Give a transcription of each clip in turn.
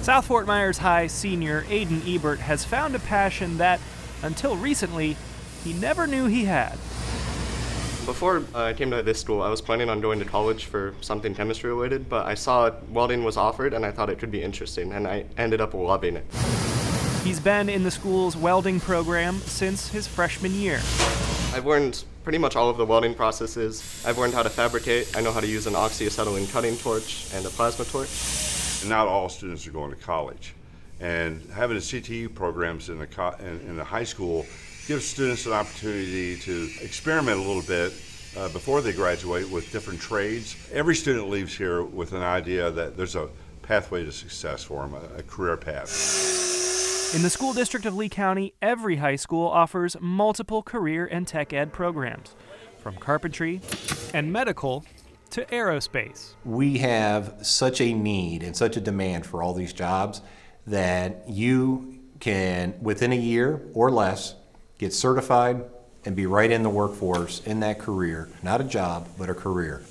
South Fort Myers High senior Aiden Ebert has found a passion that, until recently, he never knew he had. Before I came to this school, I was planning on going to college for something chemistry related, but I saw welding was offered and I thought it could be interesting, and I ended up loving it. He's been in the school's welding program since his freshman year. I've learned pretty much all of the welding processes. I've learned how to fabricate. I know how to use an oxyacetylene cutting torch and a plasma torch. Not all students are going to college, and having the CTE programs in the high school gives students an opportunity to experiment a little bit before they graduate with different trades. Every student leaves here with an idea that there's a pathway to success for them, a career path. In the school district of Lee County, every high school offers multiple career and tech ed programs, from carpentry and medical to aerospace. We have such a need and such a demand for all these jobs that you can, within a year or less, get certified and be right in the workforce in that career. Not a job, but a career.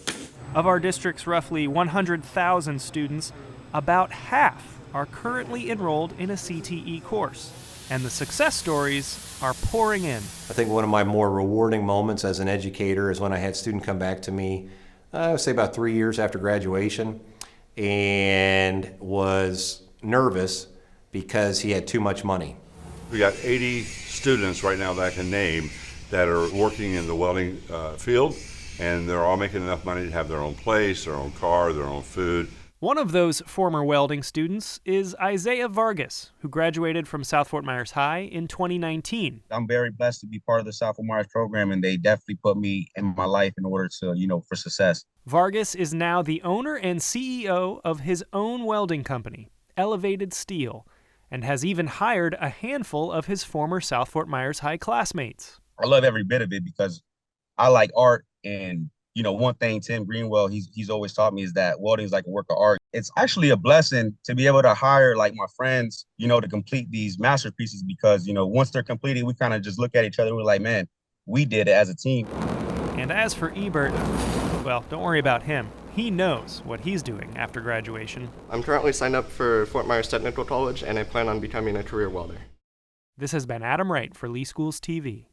Of our district's roughly 100,000 students, about half are currently enrolled in a CTE course, and the success stories are pouring in. I think one of my more rewarding moments as an educator is when I had a student come back to me, I would say about 3 years after graduation, and was nervous because he had too much money. We got 80 students right now that I can name that are working in the welding field, and they're all making enough money to have their own place, their own car, their own food. One of those former welding students is Isaiah Vargas, who graduated from South Fort Myers High in 2019. I'm very blessed to be part of the South Fort Myers program, and they definitely put me in my life in order to, for success. Vargas is now the owner and CEO of his own welding company, Elevated Steel, and has even hired a handful of his former South Fort Myers High classmates. I love every bit of it because I like art, and one thing Tim Greenwell, he's always taught me is that welding is like a work of art. It's actually a blessing to be able to hire like my friends, to complete these masterpieces because, once they're completed, we kind of just look at each other and we're like, man, we did it as a team. And as for Ebert, well, don't worry about him. He knows what he's doing after graduation. I'm currently signed up for Fort Myers Technical College, and I plan on becoming a career welder. This has been Adam Wright for Lee Schools TV.